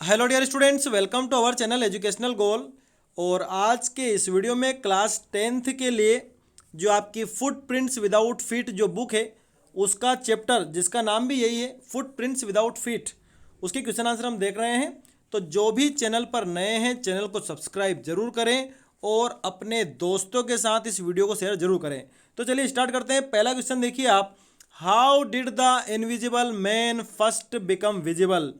Hello dear students, welcome to our channel educational goal. और आज के इस वीडियो में क्लास 10th के लिए जो आपकी फुटप्रिंट्स विदाउट फीट जो बुक है उसका चैप्टर, जिसका नाम भी यही है फुटप्रिंट्स विदाउट फीट, उसके क्वेश्चन आंसर हम देख रहे हैं। तो जो भी चैनल पर नए हैं चैनल को सब्सक्राइब जरूर करें और अपने दोस्तों के साथ इस वीडियो को शेयर जरूर करें। तो चलिए स्टार्ट करते हैं। पहला क्वेश्चन देखिए आप, how did the invisible man first become visible,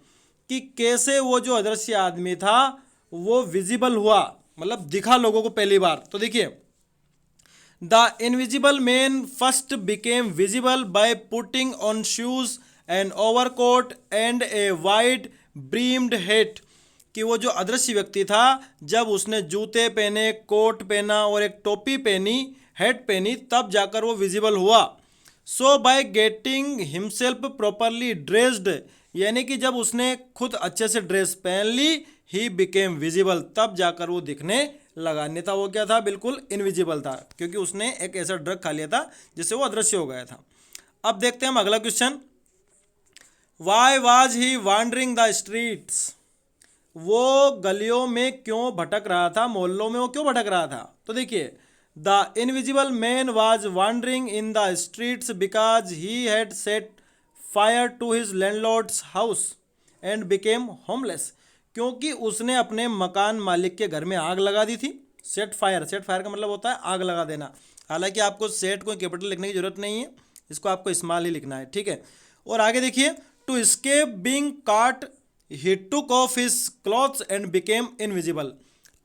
कि कैसे वो जो अदृश्य आदमी था वो विजिबल हुआ, मतलब दिखा लोगों को पहली बार। तो देखिए, the invisible man first became visible by putting on shoes and overcoat and a wide brimmed hat, कि वो जो अदृश्य व्यक्ति था जब उसने जूते पहने, कोट पहना और एक टोपी पहनी, हेट पहनी, तब जाकर वो विजिबल हुआ। So by getting himself properly dressed, यानी कि जब उसने खुद अच्छे से ड्रेस पहन ली, ही बिकेम विजिबल, तब जाकर वो दिखने लगा। नहीं था वो क्या था, बिल्कुल इनविजिबल था, क्योंकि उसने एक ऐसा ड्रग खा लिया था जिससे वो अदृश्य हो गया था। अब देखते हैं हम अगला question, why was he wandering the streets, वो गलियों में क्यों भटक रहा था, मोहल्लों में वो क्यों भटक रहा था। तो देखिए, the invisible man was wandering in the streets because he had set fire to his landlord's house and became homeless, क्योंकि उसने अपने मकान मालिक के घर में आग लगा दी थी। सेट फायर का मतलब होता है आग लगा देना। हालांकि आपको सेट को कैपिटल लिखने की जरूरत नहीं है, इसको आपको स्मॉल ही लिखना है, ठीक है। और आगे देखिए, to escape being caught he took off his clothes and became invisible.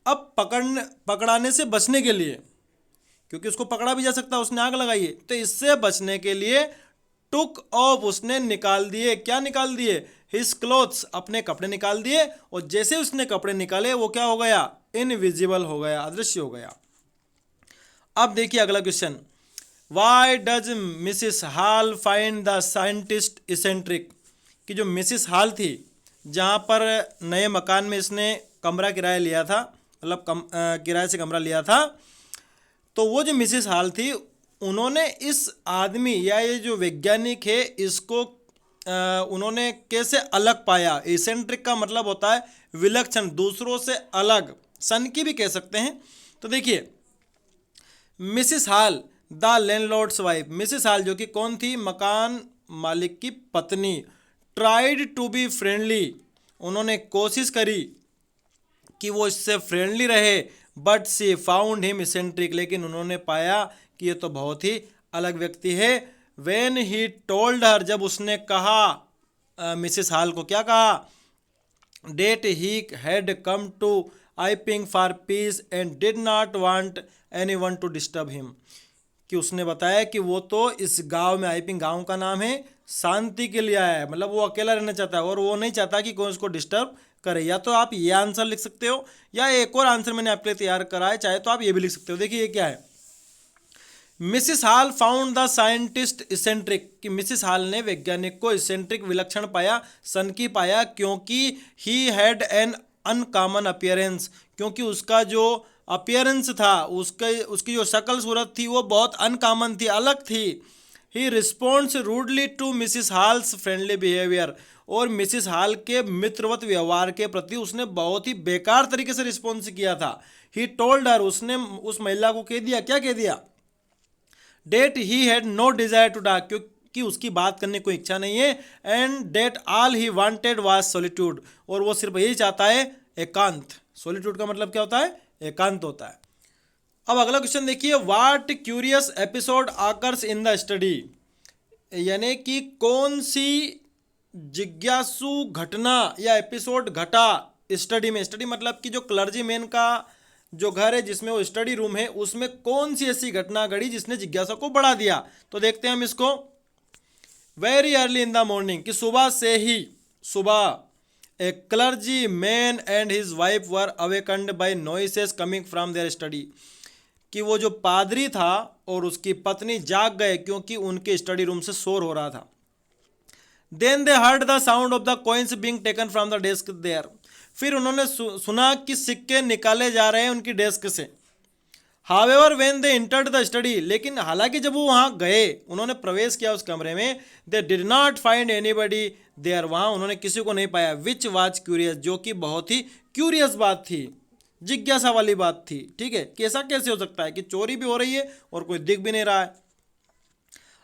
अब पकड़ाने से बचने के लिए, क्योंकि उसको पकड़ा भी जा सकता है, उसने आग लगाई है, तो इससे बचने के लिए टुक ऑफ, उसने निकाल दिए। क्या निकाल दिए? हिज क्लोथ्स, अपने कपड़े निकाल दिए। और जैसे उसने कपड़े निकाले वो क्या हो गया? इनविजिबल हो गया, अदृश्य हो गया। अब देखिए अगला question, why does Mrs hall find the scientist eccentric, कि जो मिसिस हॉल थी, जहाँ पर नए मकान में इसने कमरा किराया लिया था, मतलब किराए से कमरा लिया था, तो वो जो मिसिस हॉल थी उन्होंने इस आदमी या ये जो वैज्ञानिक है इसको उन्होंने कैसे अलग पाया। इसेंट्रिक का मतलब होता है विलक्षण, दूसरों से अलग, सन की भी कह सकते हैं। तो देखिए, Mrs hall the landlords wife, Mrs hall जो कि कौन थी? मकान मालिक की पत्नी। ट्राइड टू बी फ्रेंडली, उन्होंने कोशिश करी कि वो इससे फ्रेंडली रहे, but she found him eccentric, लेकिन उन्होंने पाया कि ये तो बहुत ही अलग व्यक्ति है। वेन ही टोल्ड हर, जब उसने कहा मिसिस हॉल को, क्या कहा? That he had come to Iping for peace and did not want anyone to disturb him, कि उसने बताया कि वो तो इस गांव में, आइपिंग गांव का नाम है, शांति के लिए आया है, मतलब वो अकेला रहना चाहता है और वो नहीं चाहता कि कोई उसको डिस्टर्ब करे। या तो आप ये आंसर लिख सकते हो या एक और आंसर मैंने आपके लिए तैयार करा है, चाहे तो आप ये भी लिख सकते हो। देखिए ये क्या है, Mrs hall found the scientist eccentric, कि मिसिस हॉल ने वैज्ञानिक को इसेंट्रिक, विलक्षण पाया, सनकी पाया, क्योंकि he had an uncommon appearance, क्योंकि उसका जो अपीयरेंस था, उसकी जो शक्ल सूरत थी वो बहुत अनकॉमन थी, अलग थी। He responds rudely to Mrs Hall's friendly behaviour, और मिसिस हॉल के मित्रवत व्यवहार के प्रति उसने बहुत ही बेकार तरीके से रिस्पॉन्स किया था। ही टोल्ड हर, उसने उस महिला को कह दिया, क्या कह दिया? That he had no desire to talk, क्योंकि उसकी बात करने को इच्छा नहीं है। And that all he wanted was solitude, और वो सिर्फ यही चाहता है, एकांत। सॉलिट्यूड का मतलब क्या होता है? एकांत होता है। अब अगला क्वेश्चन देखिए, what curious episode occurs in the study, यानी कि कौन सी जिज्ञासु घटना या एपिसोड घटा स्टडी में। स्टडी मतलब कि जो क्लर्जी मैन का जो घर है, जिसमें वो स्टडी रूम है, उसमें कौन सी ऐसी घटना घड़ी जिसने जिज्ञासा को बढ़ा दिया। तो देखते हैं हम इसको। Very early in the morning, कि सुबह से ही, सुबह a clergyman and his wife were awakened by noises coming from their study, कि वो जो पादरी था और उसकी पत्नी जाग गए क्योंकि उनके स्टडी रूम से शोर हो रहा था। Then they heard the sound of the coins being taken from the desk there, फिर उन्होंने सुना कि सिक्के निकाले जा रहे हैं उनकी डेस्क से। However when they entered the study, लेकिन हालांकि जब वो वहाँ गए, उन्होंने प्रवेश किया उस कमरे में, they did not find anybody there, वहाँ उन्होंने किसी को नहीं पाया, विच वाज क्यूरियस, जो कि बहुत ही क्यूरियस बात थी, जिज्ञासा वाली बात थी। ठीक है, कि ऐसा कैसे हो सकता है कि चोरी भी हो रही है और कोई दिख भी नहीं रहा है।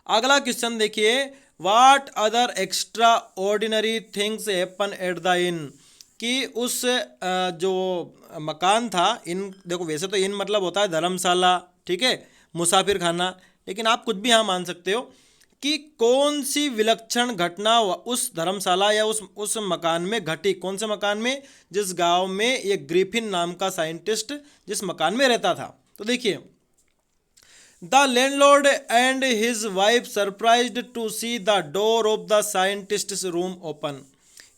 अगला क्वेश्चन देखिए, what other extra ordinary things happen at the in, कि उस जो मकान था, इन देखो वैसे तो इन मतलब होता है धर्मशाला, ठीक है, मुसाफिर खाना, लेकिन आप कुछ भी यहाँ मान सकते हो कि कौन सी विलक्षण घटना उस धर्मशाला या उस मकान में घटी, कौन से मकान में, जिस गांव में ये ग्रिफिन नाम का साइंटिस्ट जिस मकान में रहता था। तो देखिए, the landlord and his wife surprised to see the door of the scientist's room open,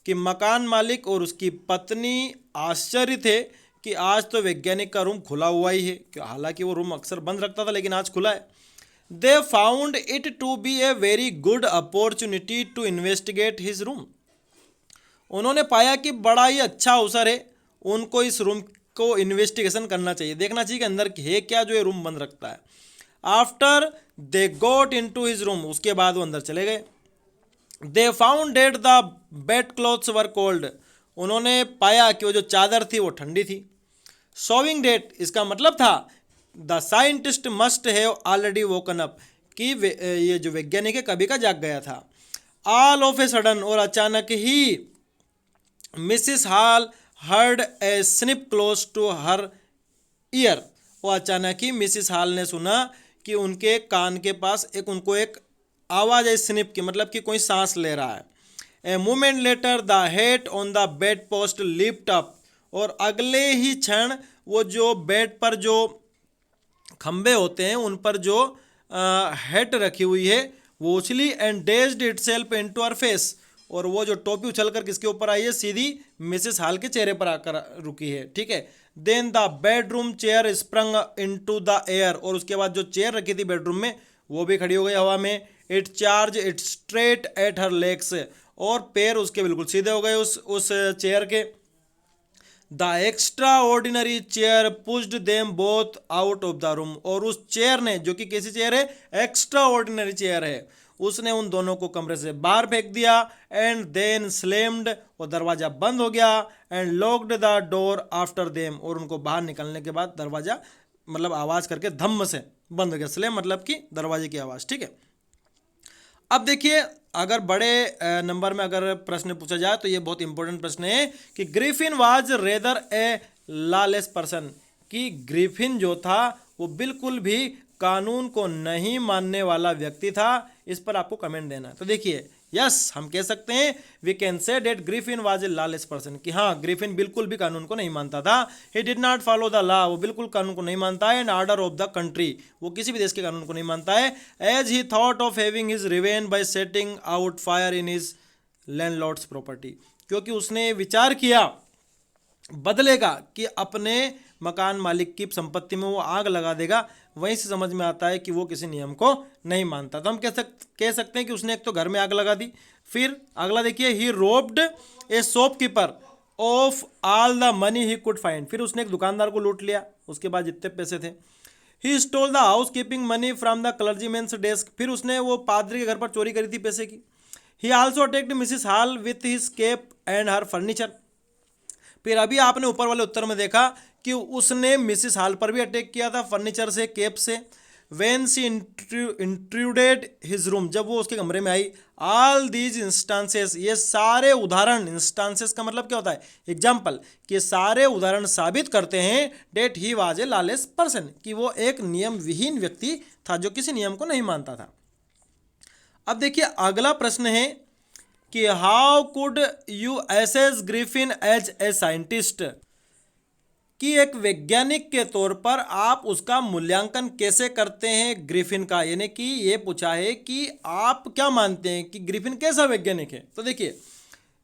कि मकान मालिक और उसकी पत्नी आश्चर्य थे कि आज तो वैज्ञानिक का रूम खुला हुआ ही है, हालांकि वो रूम अक्सर बंद रखता था लेकिन आज खुला है। They found it to be a very good opportunity to investigate his room, उन्होंने पाया कि बड़ा ही अच्छा अवसर है उनको इस रूम को इन्वेस्टिगेशन करना चाहिए, देखना चाहिए कि अंदर है क्या जो ये रूम बंद रखता है। After they got in to his room, उसके बाद वो अंदर चले गए। They found that the bed clothes were cold, उन्होंने पाया कि वो जो चादर थी वो ठंडी थी। सोविंग डेट, इसका मतलब था the scientist must have already woken up, कि ये जो वैज्ञानिक है कभी का जाग गया था। ऑल ऑफ ए सडन, और अचानक ही Mrs Hall heard a sniff close to her ear, वो अचानक ही मिसिस हॉल ने सुना कि उनके कान के पास उनको एक आवाज़ है स्निप की, मतलब कि कोई सांस ले रहा है। A moment later the head on the bed post lift up, और अगले ही क्षण वो जो बेड पर जो खंबे होते हैं उन पर जो हेड रखी हुई है वो उछली, and dazed itself into her face, और वो जो टोपी उछलकर किसके ऊपर आई है, सीधी मिसेस हॉल के चेहरे पर आकर रुकी है। ठीक है, then the bedroom chair sprung into the air, और उसके बाद जो चेयर रखी थी बेडरूम में वो भी खड़ी हो गई हवा में। It charge it straight at her legs, और पैर उसके बिल्कुल सीधे हो गए उस चेयर के। The extra ordinary chair pushed them both out of the room, और उस चेयर ने, जो कि कैसी चेयर है, एक्स्ट्रा ऑर्डिनरी चेयर है, उसने उन दोनों को कमरे से बाहर फेंक दिया। एंड देन स्लैम्ड, और दरवाजा बंद हो गया। And locked the door after them, और उनको बाहर निकलने के बाद दरवाजा मतलब आवाज़ करके धम्म से बंद हो गया। स्लैम मतलब कि दरवाजे की आवाज़। ठीक है, अब देखिए, अगर बड़े नंबर में अगर प्रश्न पूछा जाए तो ये बहुत इंपॉर्टेंट प्रश्न है कि Griffin was rather A lawless person, कि ग्रिफिन जो था वो बिल्कुल भी कानून को नहीं मानने वाला व्यक्ति था। इस पर आपको कमेंट देना है। तो देखिए, यस हम कह सकते हैं, we can say that Griffin was a lawless person, कि हाँ ग्रिफिन बिल्कुल भी कानून को नहीं मानता था। He did not follow the law, वो बिल्कुल कानून को नहीं मानता है। And order of the country, वो किसी भी देश के कानून को नहीं मानता है। As he thought of having his revenge by setting out fire in his landlord's property, क्योंकि उसने विचार किया बदलेगा कि अपने मकान मालिक की संपत्ति में वो आग लगा देगा। वहीं से समझ में आता है कि वो किसी नियम को नहीं मानता। तो हम कह सकते हैं कि उसने एक तो घर में आग लगा दी। फिर अगला देखिए, he robbed a shopkeeper of all the money he could find, फिर उसने एक दुकानदार को लूट लिया उसके बाद जितने पैसे थे। He stole the housekeeping money from the clergyman's desk, फिर उसने वो पादरी के घर पर चोरी करी थी पैसे की। He also attacked Mrs Hall with his cape and her furniture, फिर अभी आपने ऊपर वाले उत्तर में देखा कि उसने मिसिस हॉल पर भी अटैक किया था फर्नीचर से, केप से। When she intruded his room, जब वो उसके कमरे में आई। ऑल दीज इंस्टांसेस, ये सारे उदाहरण, इंस्टांसेस का मतलब क्या होता है, एग्जाम्पल, कि सारे उदाहरण साबित करते हैं that he was a lawless person, कि वो एक नियम विहीन व्यक्ति था जो किसी नियम को नहीं मानता था। अब देखिए अगला प्रश्न है कि how could you assess Griffin as a scientist, कि एक वैज्ञानिक के तौर पर आप उसका मूल्यांकन कैसे करते हैं ग्रिफिन का, यानी कि ये पूछा है कि आप क्या मानते हैं कि ग्रिफिन कैसा वैज्ञानिक है। तो देखिए,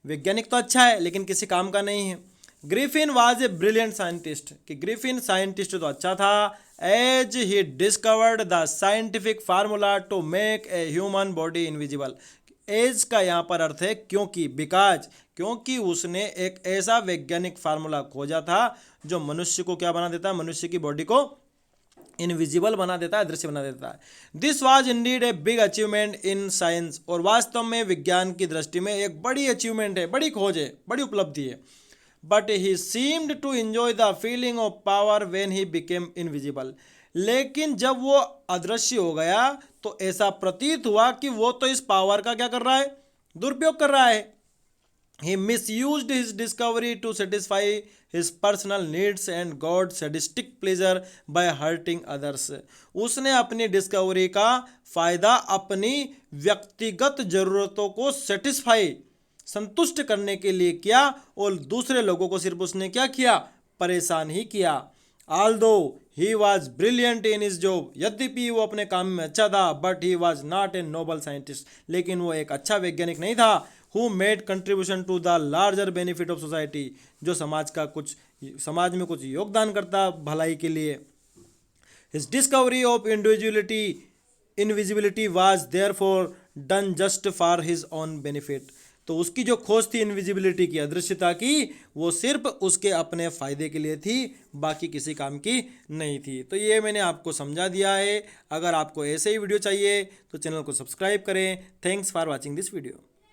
वैज्ञानिक तो अच्छा है लेकिन किसी काम का नहीं है। Griffin was a brilliant scientist, कि ग्रिफिन साइंटिस्ट तो अच्छा था। As he discovered the scientific formula to make a human body invisible, as का यहाँ पर अर्थ है क्योंकि, बिकॉज, क्योंकि उसने एक ऐसा वैज्ञानिक फार्मूला खोजा था जो मनुष्य को क्या बना देता है, मनुष्य की बॉडी को इनविजिबल बना देता है, अदृश्य बना देता है। This was Indeed a big achievement in science, और वास्तव में विज्ञान की दृष्टि में एक बड़ी अचीवमेंट है, बड़ी खोज है, बड़ी उपलब्धि है। But he seemed to enjoy the feeling of power when he became invisible, लेकिन जब वो अदृश्य हो गया तो ऐसा प्रतीत हुआ कि वो तो इस पावर का क्या कर रहा है, दुरुपयोग कर रहा है। He misused his discovery to satisfy his personal needs and got sadistic pleasure by hurting others. उसने अपनी डिस्कवरी का फायदा अपनी व्यक्तिगत जरूरतों को सेटिस्फाई, संतुष्ट करने के लिए किया, और दूसरे लोगों को सिर्फ उसने क्या किया, परेशान ही किया। Although he was brilliant in his job, यद्यपि वो अपने काम में अच्छा था, but he was not a noble scientist, लेकिन वो एक अच्छा वैज्ञानिक नहीं था। Who made contribution to the larger benefit of society, जो समाज में कुछ योगदान करता भलाई के लिए। His discovery of invisibility was therefore done just for his own benefit, तो उसकी जो खोज थी इनविजिबिलिटी की, अदृश्यता की, वो सिर्फ उसके अपने फायदे के लिए थी, बाकी किसी काम की नहीं थी। तो ये मैंने आपको समझा दिया है। अगर आपको ऐसे ही वीडियो चाहिए तो चैनल को सब्सक्राइब करें। Thanks for watching this video.